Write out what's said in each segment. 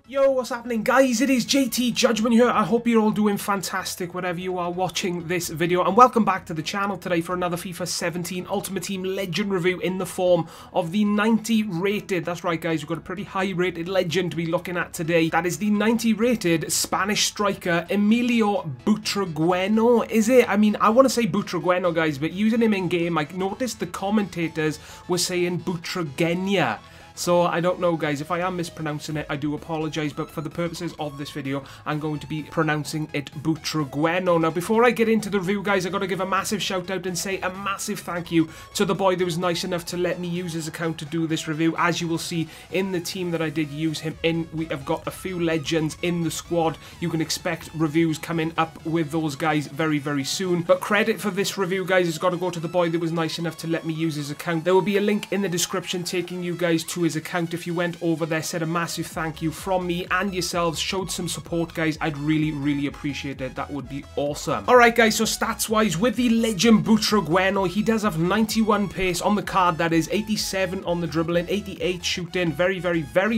Yo, what's happening guys? It is JTJudgment here. I hope you're all doing fantastic wherever you are watching this video, and welcome back to the channel today for another FIFA 17 Ultimate Team Legend review in the form of the 90 rated. That's right guys, we've got a pretty high rated legend to be looking at today. That is the 90 rated Spanish striker Emilio Butragueño. Is it? I mean, I want to say Butragueño guys, but using him in game, I noticed the commentators were saying Butragueña. So I don't know guys, if I am mispronouncing it, I do apologise, but for the purposes of this video, I'm going to be pronouncing it Butragueño. Now before I get into the review guys, I got to give a massive shout out and say a massive thank you to the boy that was nice enough to let me use his account to do this review. As you will see in the team that I did use him in, we have got a few legends in the squad. You can expect reviews coming up with those guys very, very soon. But credit for this review guys has got to go to the boy that was nice enough to let me use his account. There will be a link in the description taking you guys to his account. If you went over there, said a massive thank you from me and yourselves, showed some support guys, I'd really appreciate it. That would be awesome. Alright guys, so stats wise, with the legend Butragueño, he does have 91 pace on the card, that is 87 on the dribbling, 88 shooting. Very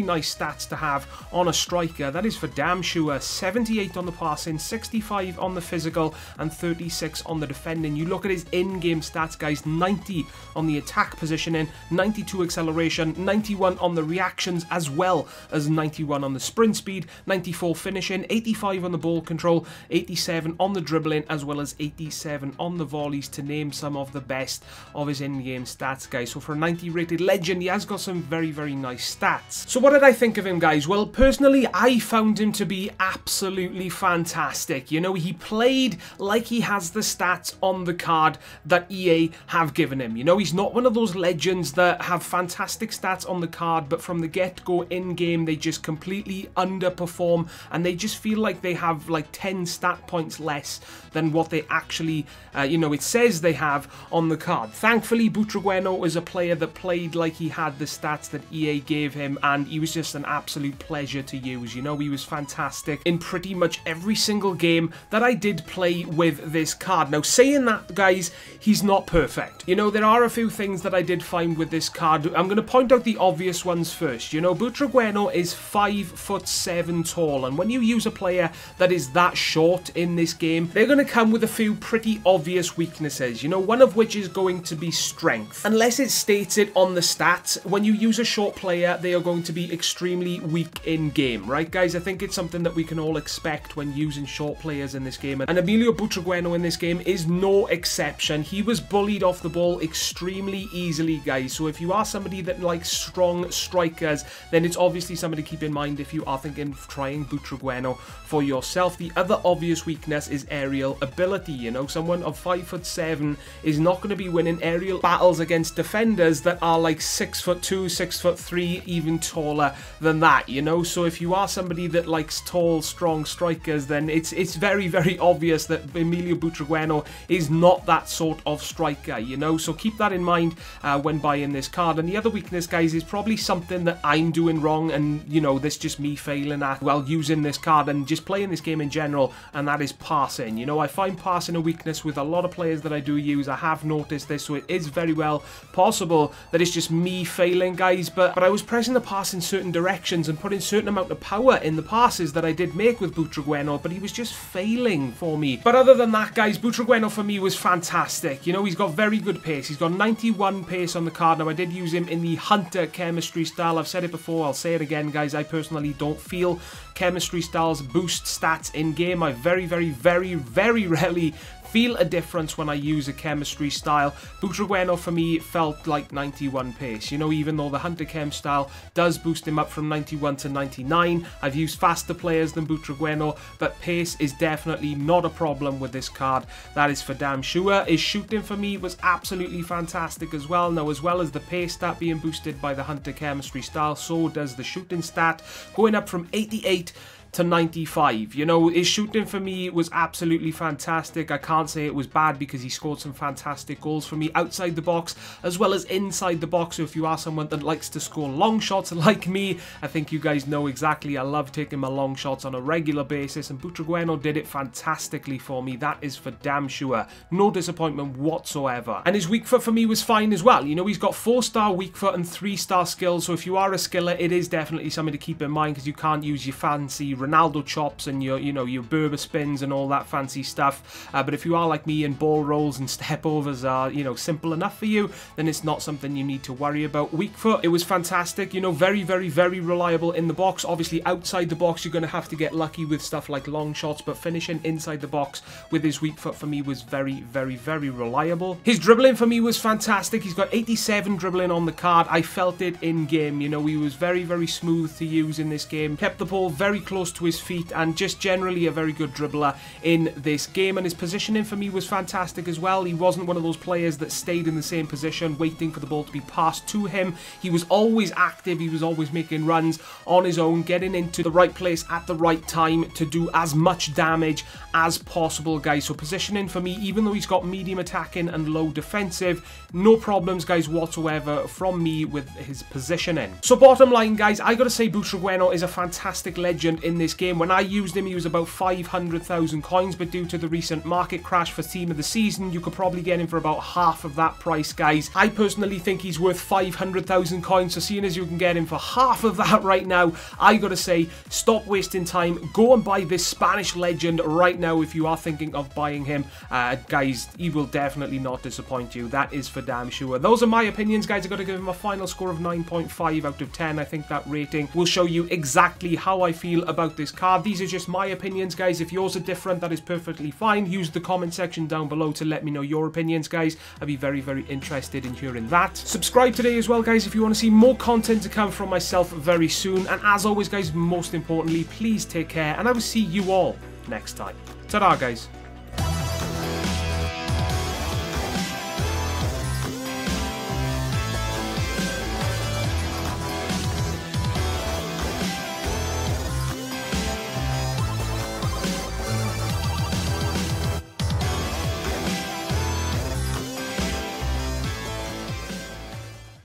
nice stats to have on a striker, that is for damn sure. 78 on the passing, 65 on the physical, and 36 on the defending. You look at his in-game stats guys, 90 on the attack positioning, 92 acceleration, 91 on the reactions, as well as 91 on the sprint speed, 94 finishing, 85 on the ball control, 87 on the dribbling, as well as 87 on the volleys, to name some of the best of his in-game stats guys. So for a 90 rated legend, he has got some very nice stats. So what did I think of him guys? Well, personally I found him to be absolutely fantastic. You know, he played like he has the stats on the card that EA have given him. You know, he's not one of those legends that have fantastic stats on the card, but from the get-go in-game they just completely underperform, and they just feel like they have like 10 stat points less than what they actually, you know, it says they have on the card. Thankfully, Butragueño is a player that played like he had the stats that EA gave him, and he was just an absolute pleasure to use. You know, he was fantastic in pretty much every single game that I did play with this card. Now, saying that, guys, he's not perfect. You know, there are a few things that I did find with this card. I'm going to point out the obvious ones first. You know, Butragueño is 5'7" tall, and when you use a player that is that short in this game, they're going to come with a few pretty obvious weaknesses, you know, one of which is going to be strength. Unless it states it on the stats, when you use a short player, they are going to be extremely weak in game, right guys? I think it's something that we can all expect when using short players in this game, and Emilio Butragueño in this game is no exception. He was bullied off the ball extremely easily guys, so if you are somebody that likes strong strikers, then it's obviously somebody to keep in mind if you are thinking of trying Butragueño for yourself. The other obvious weakness is aerial ability. You know, someone of 5'7" is not going to be winning aerial battles against defenders that are like 6'2", 6'3", even taller than that, you know. So if you are somebody that likes tall, strong strikers, then it's very obvious that Emilio Butragueño is not that sort of striker, you know. So keep that in mind when buying this card. And the other weakness guys is probably something that I'm doing wrong, and you know, this just me failing at while using this card and just playing this game in general, and that is passing. You know, I find passing a weakness with a lot of players that I do use. I have noticed this, so it is very well possible that it's just me failing guys, but I was pressing the pass in certain directions and putting certain amount of power in the passes that I did make with Butragueño, but he was just failing for me. But other than that guys, Butragueño for me was fantastic. You know, he's got very good pace. He's got 91 pace on the card. Now I did use him in the Hunter chemistry style. I've said it before, I'll say it again guys, I personally don't feel chemistry styles boost stats in game. I very rarely feel a difference when I use a chemistry style. Butragueño for me felt like 91 pace, you know, even though the Hunter Chem style does boost him up from 91 to 99. I've used faster players than Butragueño, but pace is definitely not a problem with this card, that is for damn sure. His shooting for me was absolutely fantastic as well. Now, as well as the pace stat being boosted by the Hunter chemistry style, so does the shooting stat, going up from 88 to 95. You know, his shooting for me was absolutely fantastic. I can't say it was bad because he scored some fantastic goals for me outside the box as well as inside the box. So if you are someone that likes to score long shots like me, I think you guys know exactly. I love taking my long shots on a regular basis, and Butragueño did it fantastically for me. That is for damn sure. No disappointment whatsoever. And his weak foot for me was fine as well. You know, he's got 4-star weak foot and 3-star skills. So if you are a skiller, it is definitely something to keep in mind, because you can't use your fancy Ronaldo chops and your, you know, your Berber spins and all that fancy stuff. But if you are like me and ball rolls and step overs are, you know, simple enough for you, then it's not something you need to worry about. Weak foot, it was fantastic. You know, very, very, very reliable in the box. Obviously, outside the box, you're going to have to get lucky with stuff like long shots, but finishing inside the box with his weak foot for me was very, very, very reliable. His dribbling for me was fantastic. He's got 87 dribbling on the card. I felt it in game. You know, he was very, very smooth to use in this game. Kept the ball very close to his feet and just generally a very good dribbler in this game. And his positioning for me was fantastic as well. He wasn't one of those players that stayed in the same position waiting for the ball to be passed to him. He was always active. He was always making runs on his own, getting into the right place at the right time to do as much damage as possible, guys. So positioning for me, even though he's got medium attacking and low defensive, no problems, guys, whatsoever from me with his positioning. So bottom line, guys, I gotta say Butragueño is a fantastic legend in this game. When I used him, he was about 500,000 coins, but due to the recent market crash for team of the season, you could probably get him for about half of that price, guys. I personally think he's worth 500,000 coins, so seeing as you can get him for half of that right now, I gotta say, stop wasting time. Go and buy this Spanish legend right now if you are thinking of buying him. Guys, he will definitely not disappoint you. That is for damn sure. Those are my opinions, guys. I gotta give him a final score of 9.5 out of 10. I think that rating will show you exactly how I feel about this card. These are just my opinions, guys. If yours are different, that is perfectly fine. Use the comment section down below to let me know your opinions, guys. I'd be very, very interested in hearing that. Subscribe today as well, guys, if you want to see more content to come from myself very soon. And as always, guys, most importantly, please take care, and I will see you all next time. Ta-da, guys.